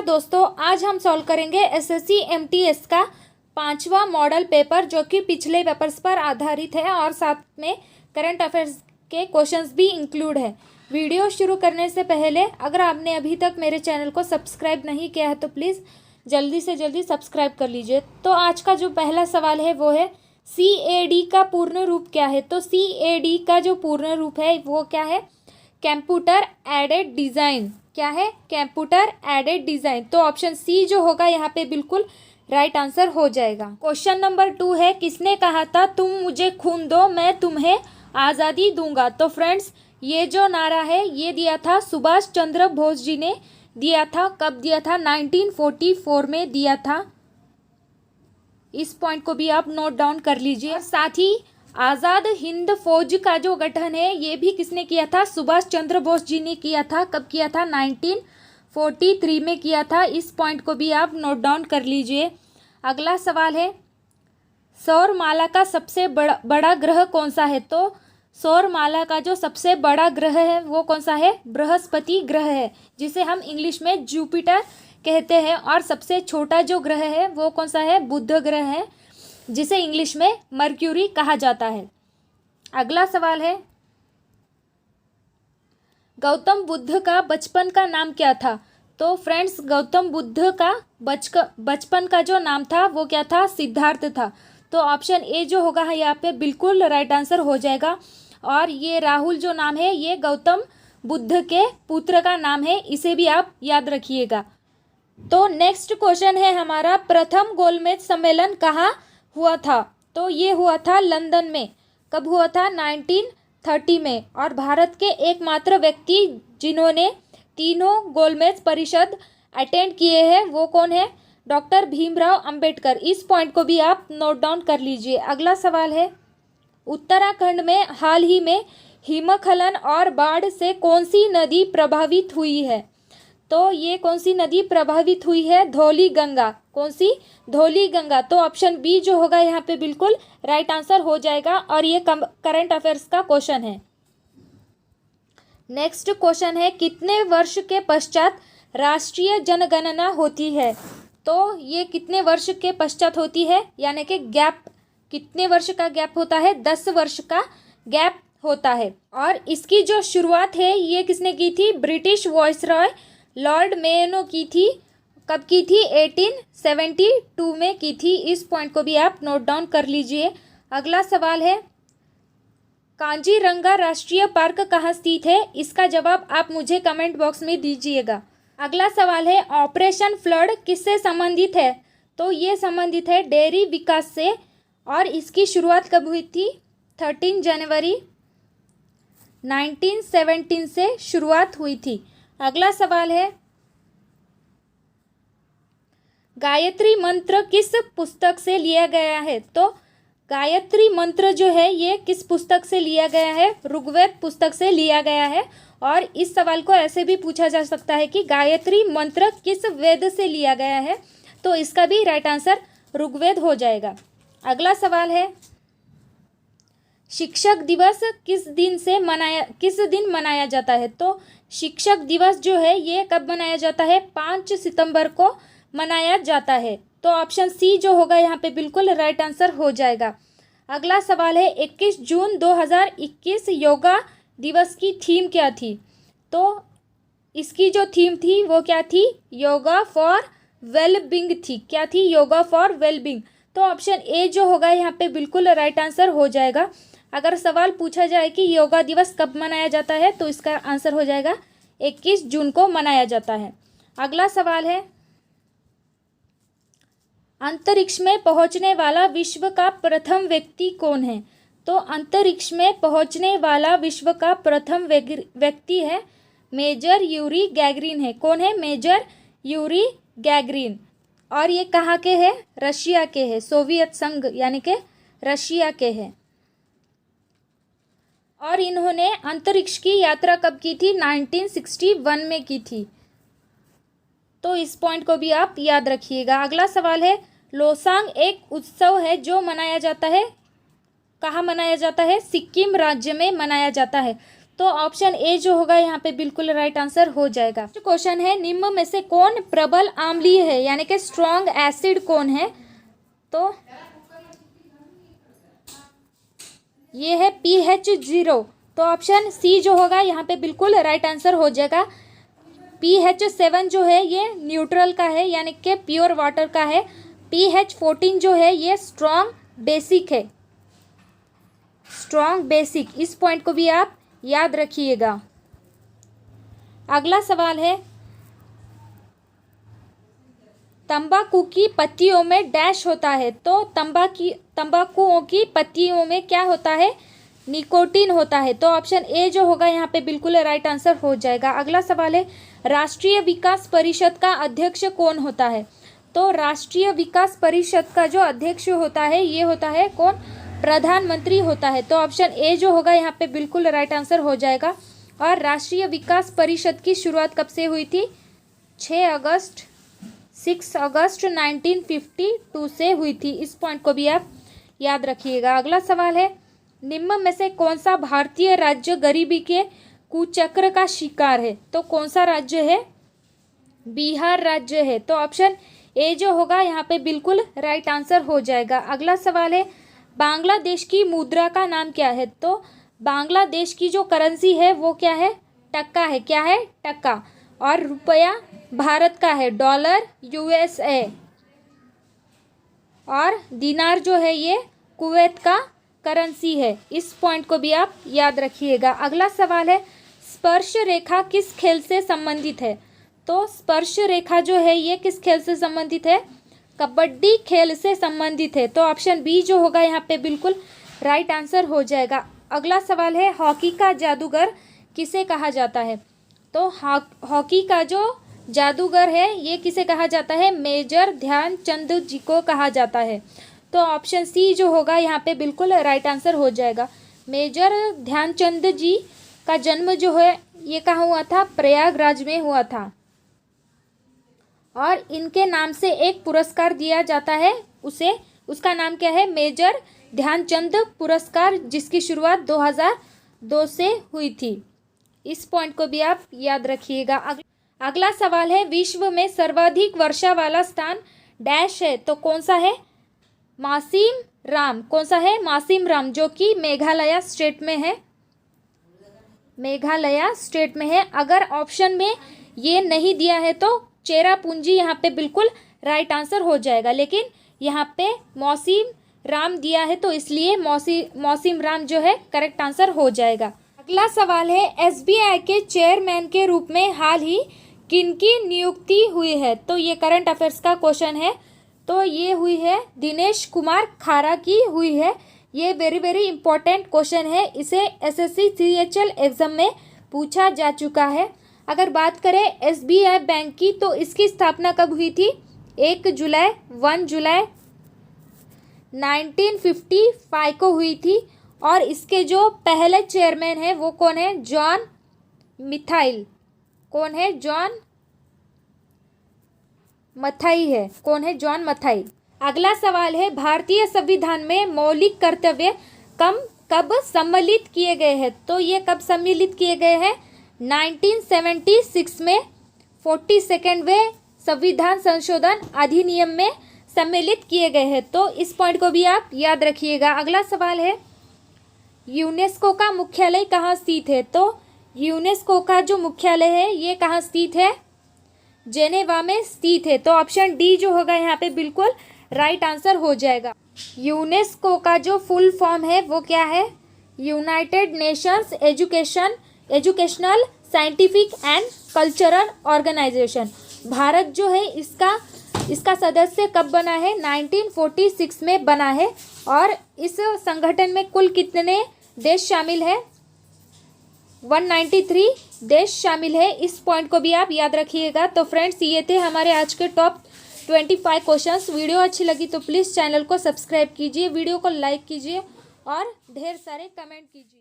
दोस्तों, आज हम सॉल्व करेंगे एसएससी एमटीएस का 5वां मॉडल पेपर जो कि पिछले पेपर्स पर आधारित है और साथ में करंट अफेयर्स के क्वेश्चंस भी इंक्लूड है। वीडियो शुरू करने से पहले अगर आपने अभी तक मेरे चैनल को सब्सक्राइब नहीं किया है तो प्लीज़ जल्दी से जल्दी सब्सक्राइब कर लीजिए। तो आज का जो पहला सवाल है वो है CAD का पूर्ण रूप क्या है। तो CAD का जो पूर्ण रूप है वो क्या है? Computer aided design. क्या है? Computer aided design. तो ऑप्शन सी जो होगा यहाँ पे बिल्कुल राइट आंसर हो जाएगा। क्वेश्चन नंबर 2 है, किसने कहा था तुम मुझे खून दो मैं तुम्हें आज़ादी दूंगा। तो फ्रेंड्स, ये जो नारा है ये दिया था सुभाष चंद्र बोस जी ने दिया था। कब दिया था? 1944 में दिया था। इस पॉइंट को भी आप नोट डाउन कर लीजिए। और साथ ही आज़ाद हिंद फौज का जो गठन है ये भी किसने किया था? सुभाष चंद्र बोस जी ने किया था। कब किया था? 1943 में किया था। इस पॉइंट को भी आप नोट डाउन कर लीजिए। अगला सवाल है, सौरमाला का सबसे बड़ा ग्रह कौन सा है। तो सौरमाला का जो सबसे बड़ा ग्रह है वो कौन सा है? बृहस्पति ग्रह है, जिसे हम इंग्लिश में जुपिटर कहते हैं। और सबसे छोटा जो ग्रह है वो कौन सा है? बुध ग्रह है, जिसे इंग्लिश में मर्क्यूरी कहा जाता है। अगला सवाल है, गौतम बुद्ध का बचपन का नाम क्या था। तो फ्रेंड्स, गौतम बुद्ध का बचपन का जो नाम था वो क्या था? सिद्धार्थ था। तो ऑप्शन ए जो होगा यहाँ पे बिल्कुल राइट आंसर हो जाएगा। और ये राहुल जो नाम है ये गौतम बुद्ध के पुत्र का नाम है, इसे भी आप याद रखिएगा। तो नेक्स्ट क्वेश्चन है हमारा, प्रथम गोलमेज सम्मेलन कहाँ हुआ था। तो ये हुआ था लंदन में। कब हुआ था? 1930 में। और भारत के एकमात्र व्यक्ति जिन्होंने तीनों गोलमेज परिषद अटेंड किए हैं वो कौन है? डॉक्टर भीमराव अंबेडकर। इस पॉइंट को भी आप नोट डाउन कर लीजिए। अगला सवाल है, उत्तराखंड में हाल ही में हिमस्खलन और बाढ़ से कौन सी नदी प्रभावित हुई है। तो ये कौन सी नदी प्रभावित हुई है? धौली गंगा। कौन सी? धौली गंगा। तो ऑप्शन बी जो होगा यहाँ पे बिल्कुल राइट आंसर हो जाएगा। और ये करंट अफेयर्स का क्वेश्चन है। नेक्स्ट क्वेश्चन है, कितने वर्ष के पश्चात राष्ट्रीय जनगणना होती है। तो ये कितने वर्ष के पश्चात होती है, यानी कि गैप, कितने वर्ष का गैप होता है? 10 वर्ष का गैप होता है। और इसकी जो शुरुआत है ये किसने की थी? ब्रिटिश वायसरॉय लॉर्ड मेयो की थी। कब की थी? 1872 में की थी। इस पॉइंट को भी आप नोट डाउन कर लीजिए। अगला सवाल है, कांजीरंगा राष्ट्रीय पार्क कहाँ स्थित है। इसका जवाब आप मुझे कमेंट बॉक्स में दीजिएगा। अगला सवाल है, ऑपरेशन फ्लड किससे संबंधित है। तो ये संबंधित है डेयरी विकास से। और इसकी शुरुआत कब हुई थी? 13 जनवरी 1917 से शुरुआत हुई थी। अगला सवाल है, गायत्री मंत्र किस पुस्तक से लिया गया है। तो गायत्री मंत्र जो है ये किस पुस्तक से लिया गया है? ऋग्वेद पुस्तक से लिया गया है। और इस सवाल को ऐसे भी पूछा जा सकता है कि गायत्री मंत्र किस वेद से लिया गया है। तो इसका भी राइट आंसर ऋग्वेद हो जाएगा। अगला सवाल है, शिक्षक दिवस किस दिन मनाया जाता है। तो शिक्षक दिवस जो है ये कब मनाया जाता है? 5 सितंबर को मनाया जाता है। तो ऑप्शन सी जो होगा यहाँ पे बिल्कुल राइट आंसर हो जाएगा। अगला सवाल है, 21 जून 2021 योगा दिवस की थीम क्या थी। तो इसकी जो थीम थी वो क्या थी? योगा फॉर वेलबींग थी। क्या थी? Yoga for wellbeing. तो ऑप्शन ए जो होगा यहाँ पे बिल्कुल राइट आंसर हो जाएगा। अगर सवाल पूछा जाए कि योगा दिवस कब मनाया जाता है तो इसका आंसर हो जाएगा 21 जून को मनाया जाता है। अगला सवाल है, अंतरिक्ष में पहुंचने वाला विश्व का प्रथम व्यक्ति कौन है। तो अंतरिक्ष में पहुंचने वाला विश्व का प्रथम व्यक्ति है मेजर यूरी गैगरिन है। कौन है? Major Yuri Gagarin. और ये कहाँ के हैं? रशिया के हैं, सोवियत संघ यानी कि रशिया के हैं। और इन्होंने अंतरिक्ष की यात्रा कब की थी? 1961 में की थी। तो इस पॉइंट को भी आप याद रखिएगा। अगला सवाल है, लोसांग एक उत्सव है जो मनाया जाता है, कहाँ मनाया जाता है? सिक्किम राज्य में मनाया जाता है। तो ऑप्शन ए जो होगा यहाँ पे बिल्कुल राइट आंसर हो जाएगा। क्वेश्चन है, निम्न में से कौन प्रबल अम्लीय है, यानी कि स्ट्रॉन्ग एसिड कौन है? तो ये है PH0। तो ऑप्शन सी जो होगा यहाँ पे बिल्कुल राइट आंसर हो जाएगा। PH7 जो है ये न्यूट्रल का है, यानी कि प्योर वाटर का है। PH14 जो है ये स्ट्रॉन्ग बेसिक है, स्ट्रॉन्ग बेसिक। इस पॉइंट को भी आप याद रखिएगा। अगला सवाल है, तंबाकू की पत्तियों में डैश होता है। तो तंबाकुओं की पत्तियों में क्या होता है? निकोटीन होता है। तो ऑप्शन ए जो होगा यहाँ पे बिल्कुल राइट आंसर हो जाएगा। अगला सवाल है, राष्ट्रीय विकास परिषद का अध्यक्ष कौन होता है? तो राष्ट्रीय विकास परिषद का जो अध्यक्ष होता है ये होता है कौन? प्रधानमंत्री होता है। तो ऑप्शन ए जो होगा यहाँ पे बिल्कुल राइट आंसर हो जाएगा। और राष्ट्रीय विकास परिषद की शुरुआत कब से हुई थी? 6 अगस्त 1952 से हुई थी। इस पॉइंट को भी आप याद रखिएगा। अगला सवाल है, निम्न में से कौन सा भारतीय राज्य गरीबी के कुचक्र का शिकार है? तो कौन सा राज्य है? बिहार राज्य है। तो ऑप्शन ए जो होगा यहाँ पे बिल्कुल राइट आंसर हो जाएगा। अगला सवाल है, बांग्लादेश की मुद्रा का नाम क्या है? तो बांग्लादेश की जो करेंसी है वो क्या है? टक्का है। क्या है? टक्का। और रुपया भारत का है, डॉलर USA। और दिनार जो है ये कुवैत का करेंसी है। इस पॉइंट को भी आप याद रखिएगा। अगला सवाल है, स्पर्श रेखा किस खेल से संबंधित है? तो स्पर्श रेखा जो है ये किस खेल से संबंधित है? कबड्डी खेल से संबंधित है। तो ऑप्शन बी जो होगा यहाँ पे बिल्कुल राइट आंसर हो जाएगा। अगला सवाल है, हॉकी का जादूगर किसे कहा जाता है? तो हॉकी का जो जादूगर है ये किसे कहा जाता है? मेजर ध्यानचंद जी को कहा जाता है। तो ऑप्शन सी जो होगा यहाँ पे बिल्कुल राइट आंसर हो जाएगा। मेजर ध्यानचंद जी का जन्म जो है ये कहाँ हुआ था? प्रयागराज में हुआ था। और इनके नाम से एक पुरस्कार दिया जाता है, उसका नाम क्या है? मेजर ध्यानचंद पुरस्कार, जिसकी शुरुआत 2002 से हुई थी। इस पॉइंट को भी आप याद रखिएगा। अगला सवाल है, विश्व में सर्वाधिक वर्षा वाला स्थान डैश है। तो कौन सा है? मासिम राम। कौन सा है? मासिम राम, जो कि मेघालय स्टेट में है। मेघालय स्टेट में है। अगर ऑप्शन में ये नहीं दिया है तो चेरापूंजी यहाँ पे बिल्कुल राइट आंसर हो जाएगा, लेकिन यहाँ पे मौसिम राम दिया है तो इसलिए मौसिम राम जो है करेक्ट आंसर हो जाएगा। अगला सवाल है, SBI के चेयरमैन के रूप में हाल ही किनकी नियुक्ति हुई है? तो ये करंट अफेयर्स का क्वेश्चन है। तो ये हुई है दिनेश कुमार खारा की हुई है। ये वेरी वेरी इंपॉर्टेंट क्वेश्चन है, इसे SSC CHL एग्जाम में पूछा जा चुका है। अगर बात करें SBI बैंक की तो इसकी स्थापना कब हुई थी? 1 जुलाई 1955 को हुई थी। और इसके जो पहले चेयरमैन है वो कौन है? John methyl. कौन है? जॉन मथाई है। कौन है? जॉन मथाई। अगला सवाल है, भारतीय संविधान में मौलिक कर्तव्य कब सम्मिलित किए गए हैं? तो ये कब सम्मिलित किए गए हैं? 1976 में 42वें संविधान संशोधन अधिनियम में सम्मिलित किए गए हैं। तो इस पॉइंट को भी आप याद रखिएगा। अगला सवाल है, यूनेस्को का मुख्यालय कहाँ स्थित है? तो यूनेस्को का जो मुख्यालय है ये कहाँ स्थित है? जेनेवा में स्थित है। तो ऑप्शन डी जो होगा यहाँ पे बिल्कुल राइट आंसर हो जाएगा। यूनेस्को का जो फुल फॉर्म है वो क्या है? United Nations Educational Scientific and Cultural Organization. Bharat जो है इसका सदस्य कब बना है? 1946 में बना है। और इस संगठन में कुल कितने देश शामिल है? 193 देश शामिल है। इस पॉइंट को भी आप याद रखिएगा। तो फ्रेंड्स, ये थे हमारे आज के टॉप 25 क्वेश्चंस। वीडियो अच्छी लगी तो प्लीज़ चैनल को सब्सक्राइब कीजिए, वीडियो को लाइक कीजिए और ढेर सारे कमेंट कीजिए।